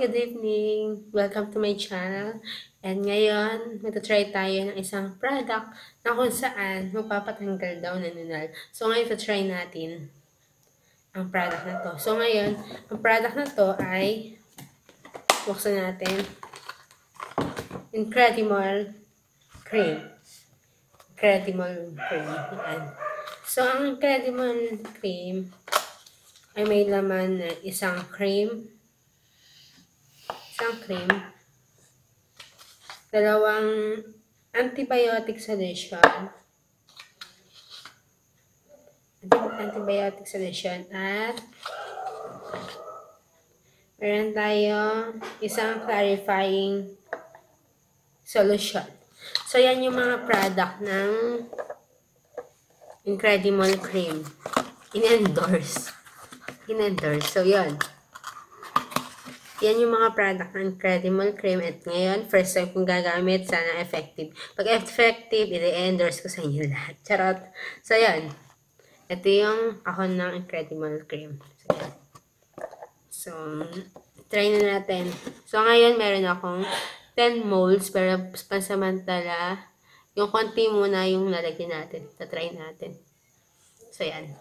good evening! Welcome to my channel. And ngayon, magta-try tayo ng isang product na kung saan magpapatanggal daw ng nunal. So ngayon, try natin ang product na to. So ngayon, ang product na to ay buksan natin. Incredible Cream. Incredible Cream. Yan. So ang Incredible Cream ay may laman na isang cream, dalawang antibiotic solution, at meron tayo isang clarifying solution. So, yan yung mga product ng Incredible Cream. In-endorse. So, yan. Yan yung mga product ng Incredible Cream. At ngayon, first time kong gagamit. Sana effective. Pag effective, i-endorse ko sa inyo lahat. Charot. So, yan. Ito yung kahon ng Incredible Cream. So, yan. So, try na natin. So, ngayon, meron akong 10 molds. Pero, pansamantala, yung konti muna yung lalagyan natin. Tatry natin. So, yan.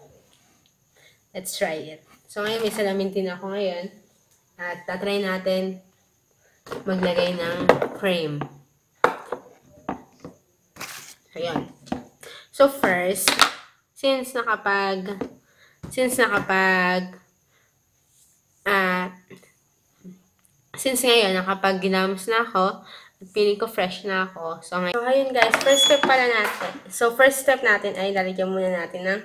Let's try it. So, ngayon may salamin din ako ngayon. At tatry natin maglagay ng cream. Ayan. So, first, since ngayon, nakapag-ginamos na ako, at feeling ko fresh na ako. So, ngayon guys, first step pala natin. So, first step natin ay lalagyan muna natin ng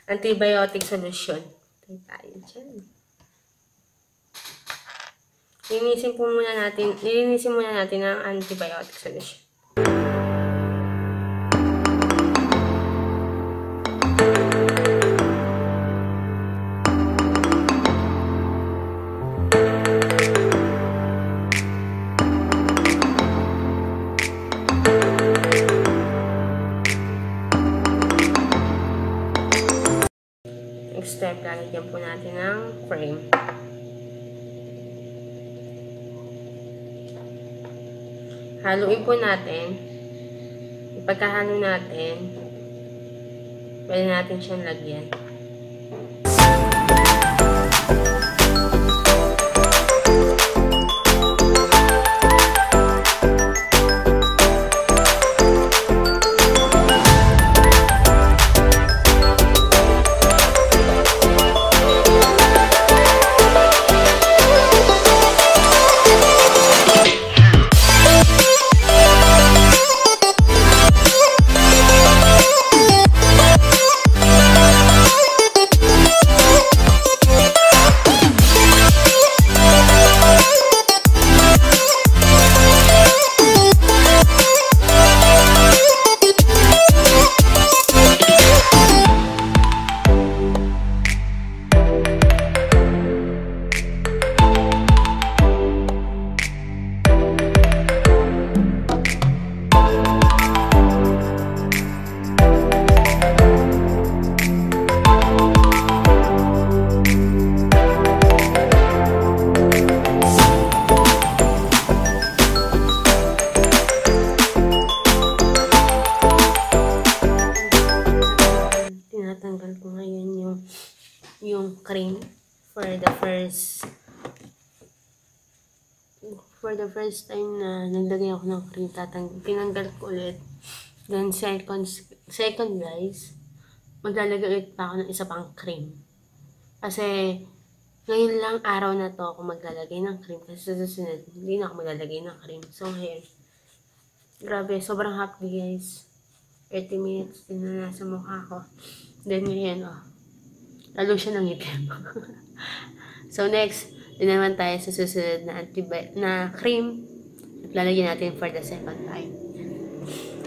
antibiotic solution. Tayo dyan. Linisin muna natin ang antibiotic solution. Next step, lalagyan po natin ng cream. Haluin po natin. Ipagkahalo natin, pwede natin siyang lagyan. Tinatanggal ko ngayon yung cream for the first time na naglagay ako ng cream. Tinanggal ko ulit. Then second guys, maglalagay ulit pa ako ng isa pang cream. Kasi ngayon lang araw na to ako maglalagay ng cream. Kasi sa susunod, hindi na ako maglalagay ng cream. So ngayon, grabe, sobrang happy guys. 30 minutes din na nasa mukha ko. Then ngayon, lalo siya ng itim. So next, din naman tayo sa susunod na cream. At lalagyan natin for the second time.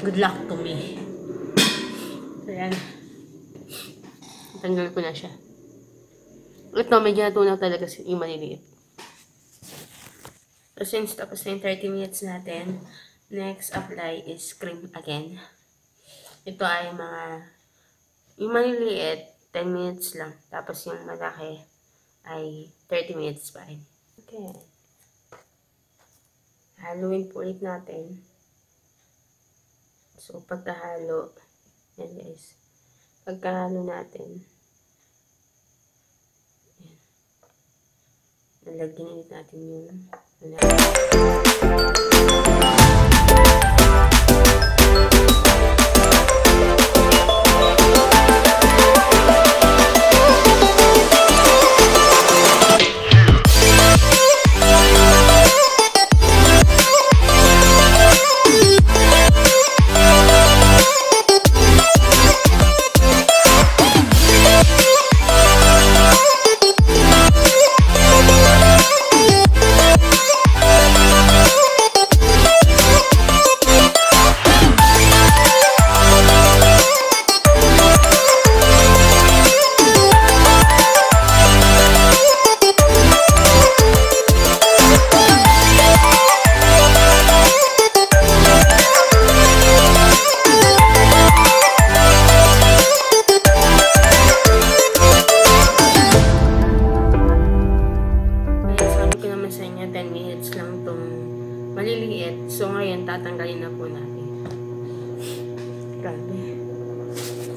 Good luck to me. So yan. Tanggal ko na siya. Ito, medyo natunaw talaga yung maliliit. So since tapos na yung 30 minutes natin, next apply is cream again. Ito ay yung maliliit, 10 minutes lang. Tapos yung malaki ay 30 minutes pa rin. Okay. Haluin po ulit natin. So, pagkahalo, yan guys. Pagkahalo natin, yan. Nalagyan ulit natin yung maliliit. So, ngayon, tatanggalin na po natin. Grabe.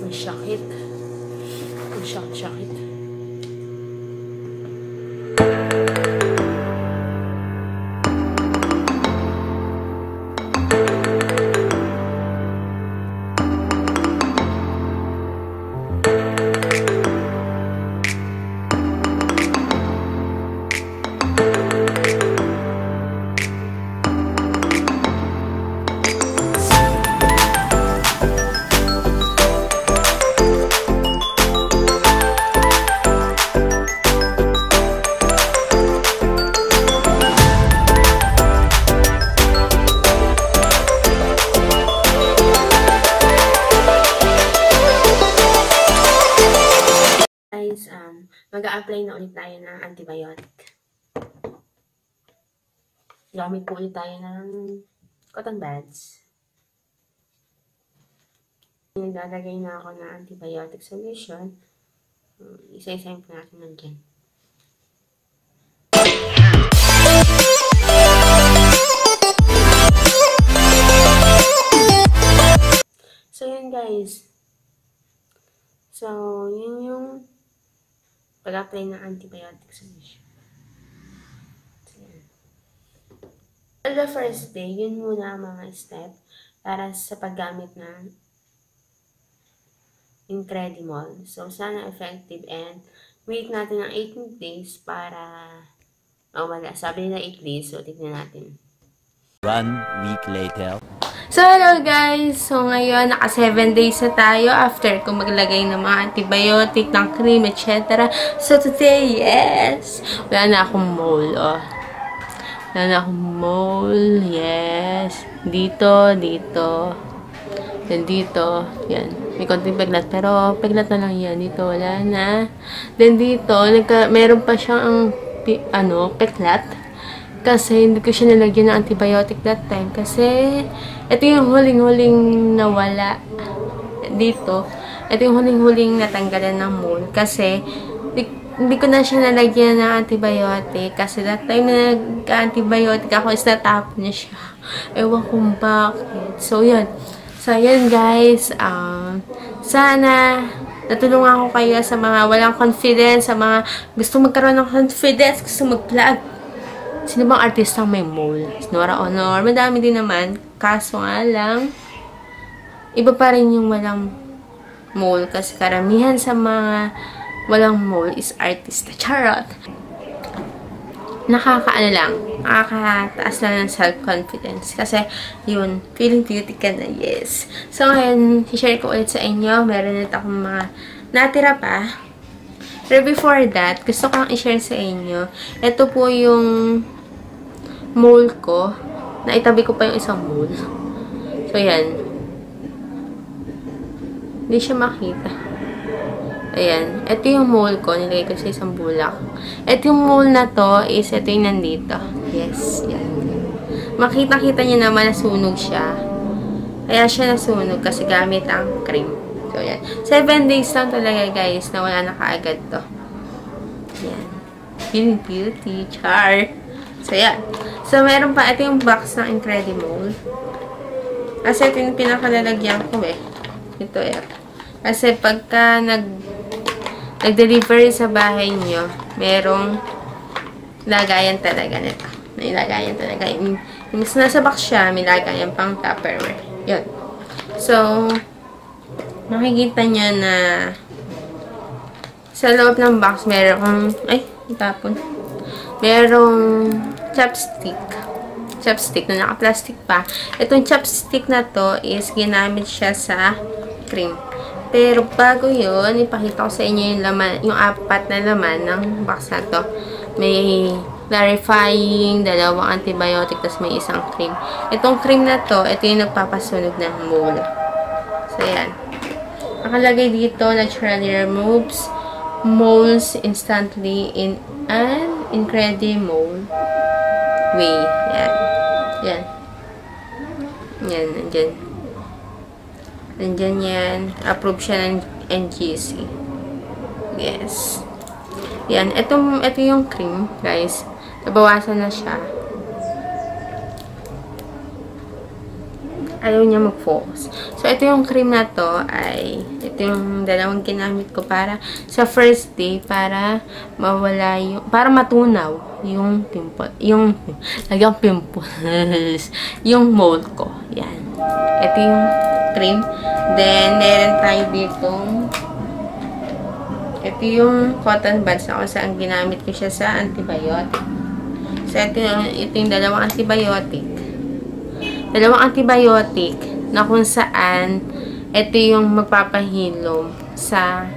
Masyakit. Masyakit. Mag-a-apply na ulit tayo ng antibiotic. Gamit po ulit tayo ng cotton buds. Naglalagay na ako ng antibiotic solution. Isa-isayin po natin nandiyan. So, yun guys. So, yun yung pag-apply ng antibiotic solution. So, yan. For the first day, yun muna ang mga step para sa paggamit ng Incredible. So, sana effective and wait natin ng 18 days para mawala. Sabi nila 8 days, so tignan natin. 1 week later. So, hello guys! So, ngayon, naka 7 days na tayo after ko maglagay ng mga antibiotic, ng cream, etc. So, today, yes! Wala na akong mole, oh. Wala na akong mole, yes. Dito. Then, dito. Yan. May konting peglat, pero peglat na lang yan. Dito, wala na. Then, dito, meron pa siyang, peklat. Kasi hindi ko siya nalagyan ng antibiotic that time. Kasi ito yung huling-huling nawala dito. Ito yung huling-huling natanggalan ng mole. Kasi hindi ko na siya nalagyan ng antibiotic. Kasi that time na nag-antibiotic ako is natapon niya siya. Ewan kung bakit. So, yun. So, yun guys. Sana natulungan ko kayo sa mga walang confidence, sa mga gusto magkaroon ng confidence, gusto mag-vlog. Sino bang artistang may mole? Nora Honor. Madami din naman. Kaso nga lang, iba pa rin yung walang mole. Kasi karamihan sa mga walang mole is artista. Charot! Nakakataas lang ng self-confidence. Kasi, yun, feeling beauty ka na, yes. So, ngayon, share ko ulit sa inyo. Meron ulit akong mga natira pa. Pero before that, gusto ko lang i-share sa inyo. Ito po yung mole ko. Naitabi ko pa yung isang mole. So, yan. Hindi siya makita. Ayan. Ito yung mole ko. Nilagay ko sa isang bulak. Ito yung mole na to is ito yung nandito. Yes. Yan. Makita-kita niyo naman nasunog siya. Kaya siya nasunog kasi gamit ang cream. So, yan. 7 days lang talaga, guys, na wala na kaagad to. Yan. Feeling beauty. Char. So, yan. So, meron pa. Ito yung box ng Incredible. Kasi ito yung pinakalalagyan ko eh. Ito eh. Kasi pagka nag-delivery sa bahay nyo, merong lagayan talaga nito. May lagayan talaga. Yung nasa box siya, may lagayan pang Tupperware. Yun. So, makikita nyo na sa loob ng box, merong, tapon. Merong chopstick. Chopstick na naka-plastic pa. Itong chopstick na to is ginamit siya sa cream. Pero bago yun, ipakita ko sa inyo yung laman, yung 4 na laman ng box na to. May clarifying, 2 antibiotic, tapos may isang cream. Itong cream na to, ito yung nagpapasunog ng mole. So, yan. Nakalagay dito, naturally removes moles instantly in an incredible way. Yan. Yan. Yan, nandyan. Nandyan yan. Approve siya ng NGC. Yes. Yan. Ito yung cream, guys. Nabawasan na siya. Ayaw niya mag-focus. So, ito yung cream na to ay, ito yung 2 ginamit ko para sa first day, para mawala yung, para matunaw yung pimple, lagang pimples, yung mole ko. Yan. Ito yung cream. Then, meron tayo ditong, ito yung cotton buds na kung saan ginamit ko siya sa antibiotic. So, ito yung 2 antibiotic. 2 antibiotic na kung saan ito yung magpapahilom sa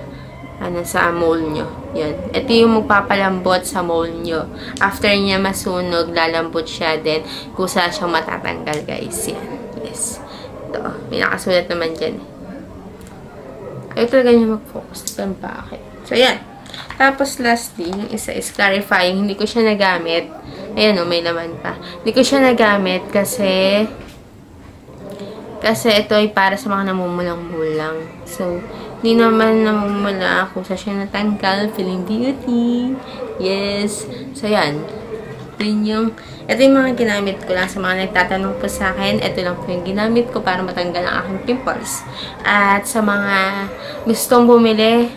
sa mole nyo. Yan. Ito yung magpapalambot sa mole nyo. After niya masunog, lalambot siya din. Kusa siyang matatanggal, guys. Yan. Yes. Ito. May nakasulat naman dyan. Ayaw talaga niya mag-focus. Ito ang bakit. So, yan. Tapos, lastly, yung isa is clarifying. Hindi ko siya nagamit. Ayan o, may laman pa. Hindi ko siya nagamit kasi ito ay para sa mga namumulang-mulang. So, hindi naman namumula ako sa siya natanggal. Feeling beauty. Yes. So, yan. Ito yung mga ginamit ko lang sa mga nagtatanong po sa akin. Ito lang po yung ginamit ko para matanggal ang aking pimples. At sa mga gustong bumili,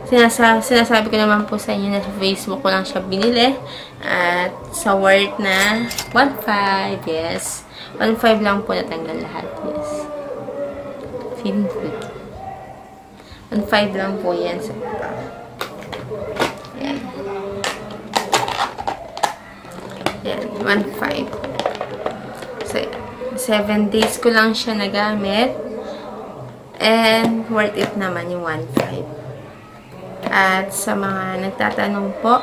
sinasabi ko naman po sa inyo na sa Facebook ko lang siya binili. At sa worth na 1.5. Yes. 1.5 lang po natanggal lahat. Yes. Feeling good. 1.5 lang po yan sa ito. Yan. Yan. 1.5. So, 7 days ko lang siya nagamit. And, worth it naman yung 1.5. At sa mga nagtatanong po,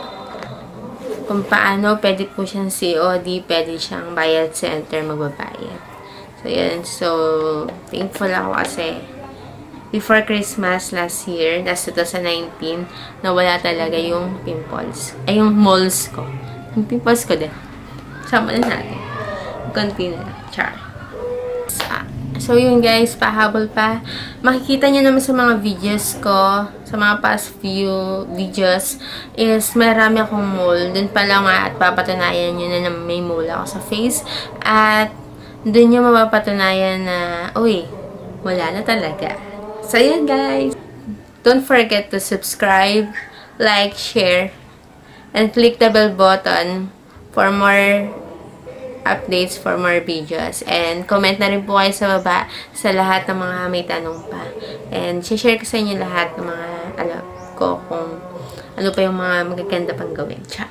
kung paano pwede po siyang COD, pwede siyang bayad center magbabayad. So, yan. So, thankful ako kasi before Christmas last year, last 2019, nawala talaga yung pimples. Ay, yung moles ko. Yung pimples ko din. Sama na natin. Konti na lang. Char. So, yun guys, pahabol pa. Makikita nyo naman sa mga videos ko, sa mga past few videos, is marami akong mole. Dun pa lang at papatunayan nyo na may mole ako sa face. At dun nyo mapapatunayan na, uy, wala na talaga. So, yun guys. Don't forget to subscribe, like, share, and click the bell button for more updates, for more videos. And comment na rin po kayo sa baba sa lahat ng mga may tanong pa. And share ko sa inyo lahat ng mga alam ko kung ano pa yung mga magaganda pang gawin. Char.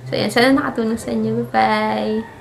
So, yan. Sana nakatulong sa inyo. Bye-bye!